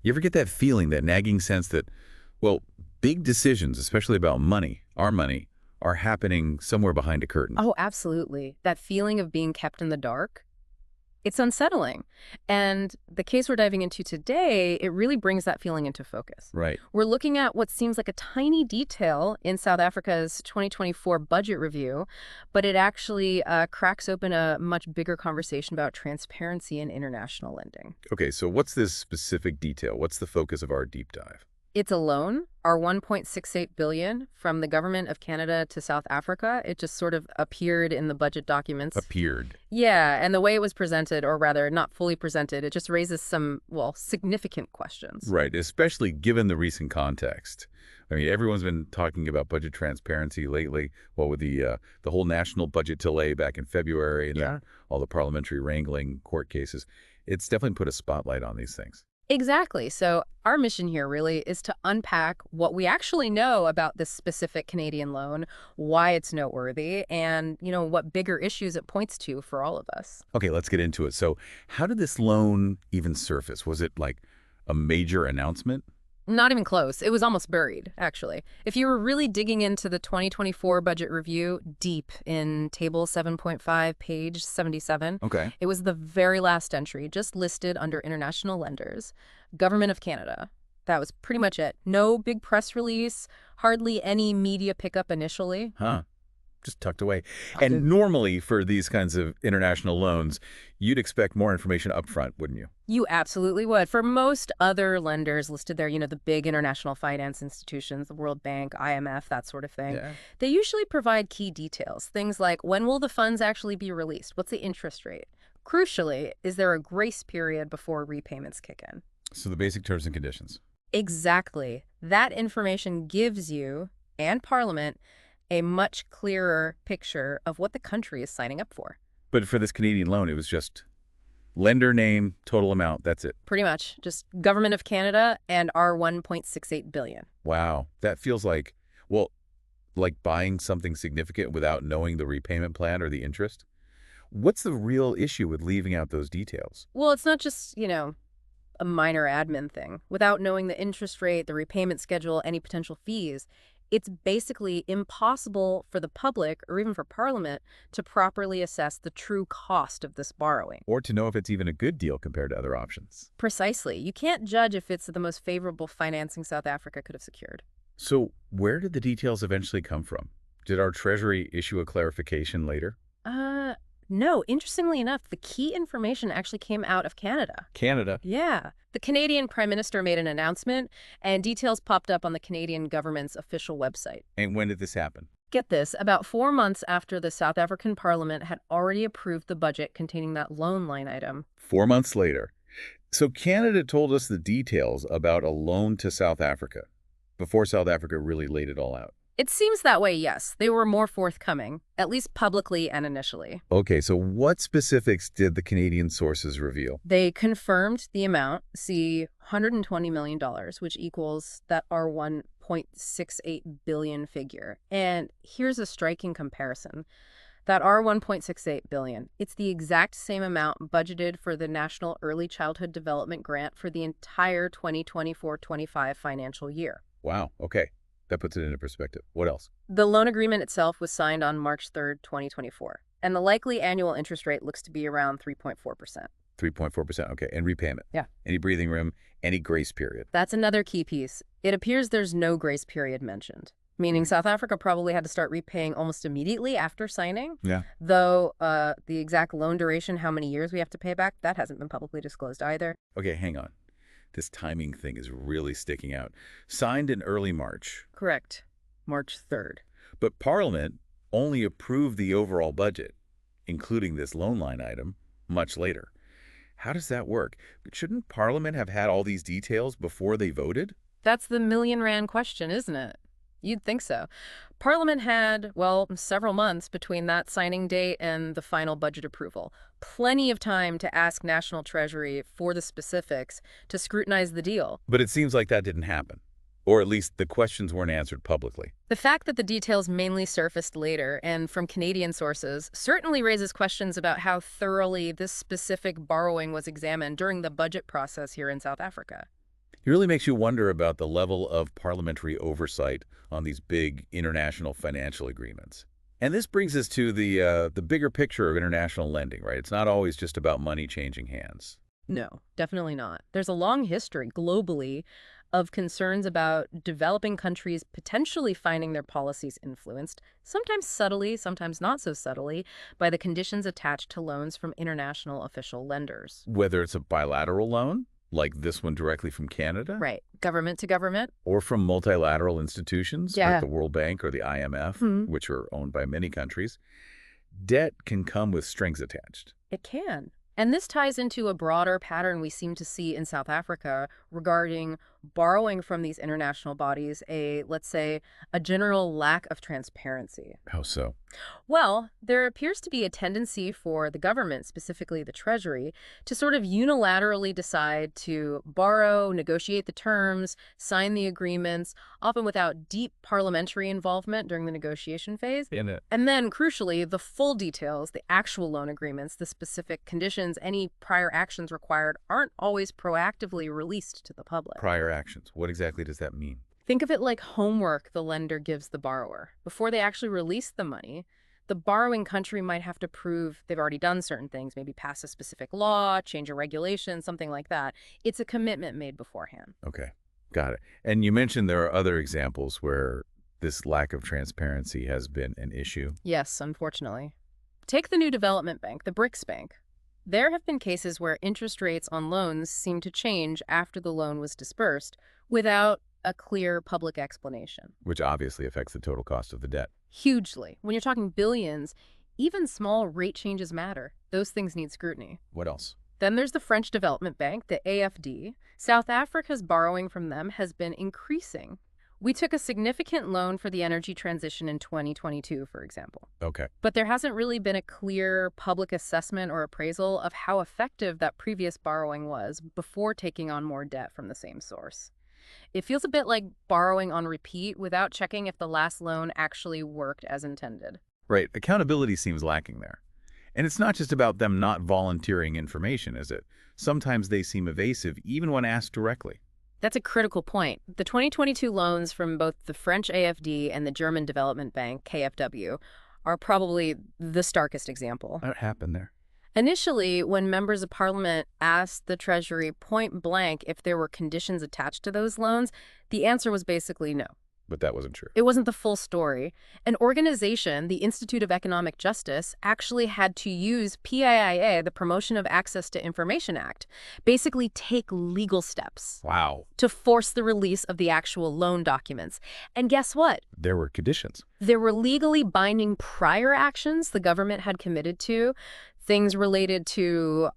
You ever get that feeling, that nagging sense that, well, big decisions, especially about money, our money, are happening somewhere behind a curtain? Oh, absolutely. That feeling of being kept in the dark, it's unsettling. And the case we're diving into today, it really brings that feeling into focus. Right. We're looking at what seems like a tiny detail in South Africa's 2024 budget review, but it actually cracks open a much bigger conversation about transparency in international lending. Okay, so what's this specific detail? What's the focus of our deep dive? It's a loan, our 1.68 billion from the government of Canada to South Africa. It just sort of appeared in the budget documents. Appeared. Yeah, and the way it was presented, or rather not fully presented, it just raises some, well, significant questions. Right, especially given the recent context. I mean, everyone's been talking about budget transparency lately, well, with the whole national budget delay back in February and then all the parliamentary wrangling, court cases. It's definitely put a spotlight on these things. Exactly. So our mission here really is to unpack what we actually know about this specific Canadian loan, why it's noteworthy, and, what bigger issues it points to for all of us. Okay, let's get into it. So how did this loan even surface? Was it like a major announcement? Not even close. It was almost buried, actually. If you were really digging into the 2024 budget review deep in table 7.5, page 77, Okay. it was the very last entry, just listed under international lenders. Government of Canada. That was pretty much it. No big press release, hardly any media pickup initially. Huh. Just tucked away. And normally for these kinds of international loans, you'd expect more information up front, wouldn't you? You absolutely would. For most other lenders listed there, the big international finance institutions, the World Bank, IMF, that sort of thing, Yeah. they usually provide key details. Things like, when will the funds actually be released? What's the interest rate? Crucially, is there a grace period before repayments kick in? So the basic terms and conditions. Exactly. That information gives you and Parliament a much clearer picture of what the country is signing up for. But for this Canadian loan, it was just lender name, total amount, that's it. Pretty much just Government of Canada and our 1.68 billion. Wow. That feels like, well, like buying something significant without knowing the repayment plan or the interest. What's the real issue with leaving out those details? Well, it's not just, a minor admin thing. Without knowing the interest rate, the repayment schedule, any potential fees, it's basically impossible for the public or even for Parliament to properly assess the true cost of this borrowing. Or to know if it's even a good deal compared to other options. Precisely. You can't judge if it's the most favorable financing South Africa could have secured. So where did the details eventually come from? Did our Treasury issue a clarification later? No, interestingly enough, the key information actually came out of Canada. Canada. Yeah. The Canadian Prime Minister made an announcement, and details popped up on the Canadian government's official website. And when did this happen? Get this, about 4 months after the South African Parliament had already approved the budget containing that loan line item. 4 months later. So Canada told us the details about a loan to South Africa before South Africa really laid it all out. It seems that way, yes. They were more forthcoming, at least publicly and initially. Okay, so what specifics did the Canadian sources reveal? They confirmed the amount, see $120 million, which equals that our 1.68 billion figure. And here's a striking comparison. That our 1.68 billion, it's the exact same amount budgeted for the National Early Childhood Development Grant for the entire 2024-25 financial year. Wow, okay. That puts it into perspective. What else? The loan agreement itself was signed on March 3rd, 2024, and the likely annual interest rate looks to be around 3.4%. 3.4%. Okay. And repayment. Yeah. Any breathing room, any grace period. That's another key piece. It appears there's no grace period mentioned, meaning South Africa probably had to start repaying almost immediately after signing. Yeah. Though the exact loan duration, how many years we have to pay back, that hasn't been publicly disclosed either. Okay, hang on. This timing thing is really sticking out. Signed in early March, Correct. March 3rd. but Parliament only approved the overall budget, including this loan line item, much later. How does that work? Shouldn't Parliament have had all these details before they voted? That's the million rand question, isn't it? You'd think so. Parliament had, well, several months between that signing date and the final budget approval. Plenty of time to ask National Treasury for the specifics, to scrutinize the deal. But it seems like that didn't happen. Or at least the questions weren't answered publicly. The fact that the details mainly surfaced later and from Canadian sources certainly raises questions about how thoroughly this specific borrowing was examined during the budget process here in South Africa. It really makes you wonder about the level of parliamentary oversight on these big international financial agreements. And this brings us to the bigger picture of international lending, right? It's not always just about money changing hands. No, definitely not. There's a long history globally of concerns about developing countries potentially finding their policies influenced, sometimes subtly, sometimes not so subtly, by the conditions attached to loans from international official lenders. Whether it's a bilateral loan, like this one directly from Canada, Right. Government to government? or from multilateral institutions like Yeah. the World Bank or the IMF, Hmm. which are owned by many countries, debt can come with strings attached. It can. And this ties into a broader pattern we seem to see in South Africa regarding borrowing from these international bodies, let's say, a general lack of transparency. How so? Well, there appears to be a tendency for the government, specifically the Treasury, to sort of unilaterally decide to borrow, negotiate the terms, sign the agreements, often without deep parliamentary involvement during the negotiation phase. In it. And then, crucially, the full details, the actual loan agreements, the specific conditions, any prior actions required, aren't always proactively released to the public. Prior actions. What exactly does that mean? Think of it like homework the lender gives the borrower. Before they actually release the money, the borrowing country might have to prove they've already done certain things, maybe pass a specific law, change a regulation, something like that. It's a commitment made beforehand. Okay, got it. And you mentioned there are other examples where this lack of transparency has been an issue. Yes, unfortunately. Take the new development bank, the BRICS Bank. There have been cases where interest rates on loans seem to change after the loan was dispersed without a clear public explanation. Which obviously affects the total cost of the debt. Hugely. When you're talking billions, even small rate changes matter. Those things need scrutiny. What else? Then there's the French Development Bank, the AFD. South Africa's borrowing from them has been increasing. We took a significant loan for the energy transition in 2022, for example. Okay. But there hasn't really been a clear public assessment or appraisal of how effective that previous borrowing was before taking on more debt from the same source. It feels a bit like borrowing on repeat without checking if the last loan actually worked as intended. Right. Accountability seems lacking there. And it's not just about them not volunteering information, is it? Sometimes they seem evasive even when asked directly. That's a critical point. The 2022 loans from both the French AFD and the German Development Bank, KfW, are probably the starkest example. What happened there? Initially, when members of parliament asked the Treasury point blank if there were conditions attached to those loans, the answer was basically no. But that wasn't true. It wasn't the full story. An organization, the Institute of Economic Justice, actually had to use PIIA, the Promotion of Access to Information Act, basically take legal steps Wow. to force the release of the actual loan documents. And guess what? There were conditions. There were legally binding prior actions the government had committed to, things related to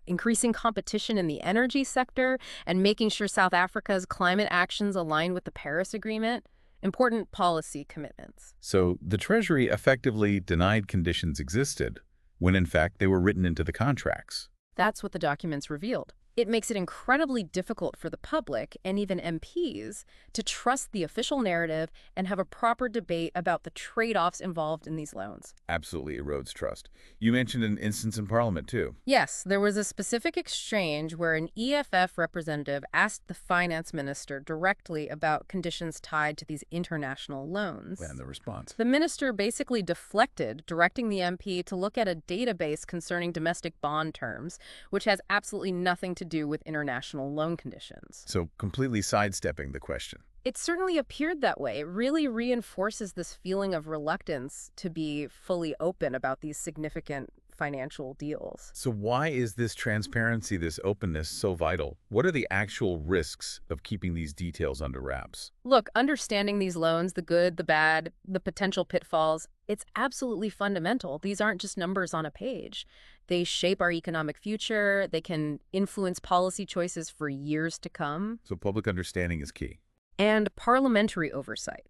increasing competition in the energy sector and making sure South Africa's climate actions align with the Paris Agreement. Important policy commitments. So the Treasury effectively denied conditions existed when in fact they were written into the contracts. That's what the documents revealed. It makes it incredibly difficult for the public and even MPs to trust the official narrative and have a proper debate about the trade-offs involved in these loans. Absolutely erodes trust. You mentioned an instance in Parliament, too. Yes, there was a specific exchange where an EFF representative asked the finance minister directly about conditions tied to these international loans. And the response. The minister basically deflected, directing the MP to look at a database concerning domestic bond terms, which has absolutely nothing to do with international loan conditions. So completely sidestepping the question. It certainly appeared that way. It really reinforces this feeling of reluctance to be fully open about these significant financial deals. So why is this transparency, this openness so vital? What are the actual risks of keeping these details under wraps? Look, understanding these loans, the good, the bad, the potential pitfalls, it's absolutely fundamental. These aren't just numbers on a page. They shape our economic future. They can influence policy choices for years to come. So public understanding is key. And parliamentary oversight.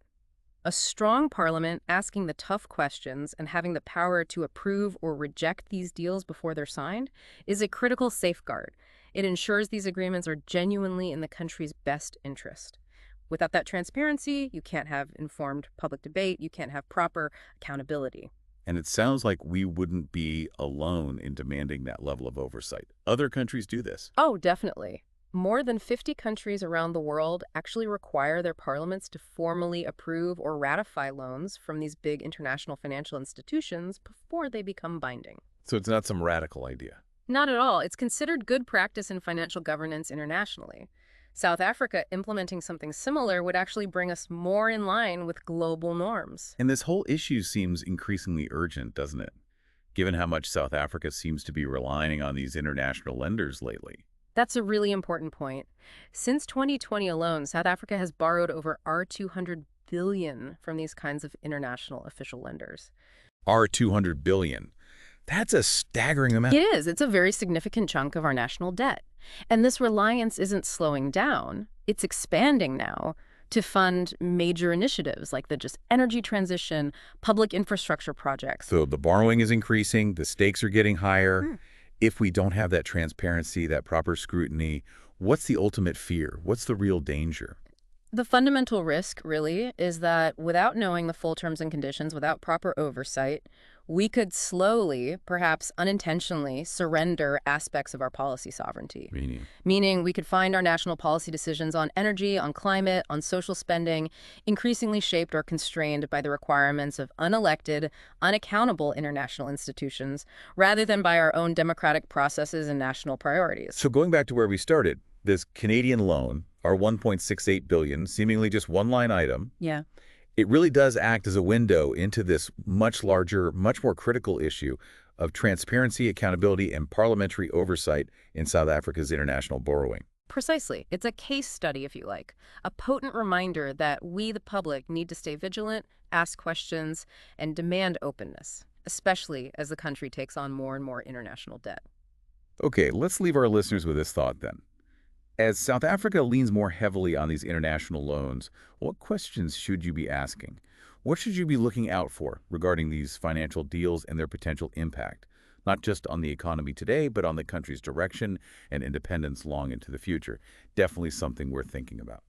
A strong parliament asking the tough questions and having the power to approve or reject these deals before they're signed is a critical safeguard. It ensures these agreements are genuinely in the country's best interest. Without that transparency, you can't have informed public debate, you can't have proper accountability. And it sounds like we wouldn't be alone in demanding that level of oversight. Other countries do this. Oh, definitely. More than 50 countries around the world actually require their parliaments to formally approve or ratify loans from these big international financial institutions before they become binding. So it's not some radical idea. Not at all. It's considered good practice in financial governance internationally. South Africa implementing something similar would actually bring us more in line with global norms. And this whole issue seems increasingly urgent, doesn't it? Given how much South Africa seems to be relying on these international lenders lately. That's a really important point. Since 2020 alone, South Africa has borrowed over R200 billion from these kinds of international official lenders. Our 200 billion. That's a staggering amount. It is. It's a very significant chunk of our national debt. And this reliance isn't slowing down. It's expanding now to fund major initiatives like the just energy transition, public infrastructure projects. So the borrowing is increasing, the stakes are getting higher. If we don't have that transparency, that proper scrutiny, what's the ultimate fear? What's the real danger? The fundamental risk, really, is that without knowing the full terms and conditions, without proper oversight, we could slowly, perhaps unintentionally, surrender aspects of our policy sovereignty. Meaning we could find our national policy decisions on energy, on climate, on social spending, increasingly shaped or constrained by the requirements of unelected, unaccountable international institutions, rather than by our own democratic processes and national priorities. So going back to where we started, this Canadian loan, our $1.68 billion, seemingly just one line item, Yeah. it really does act as a window into this much larger, much more critical issue of transparency, accountability, and parliamentary oversight in South Africa's international borrowing. Precisely. It's a case study, if you like, a potent reminder that we, the public, need to stay vigilant, ask questions, and demand openness, especially as the country takes on more and more international debt. Okay, let's leave our listeners with this thought then. As South Africa leans more heavily on these international loans, what questions should you be asking? What should you be looking out for regarding these financial deals and their potential impact, not just on the economy today, but on the country's direction and independence long into the future? Definitely something worth thinking about.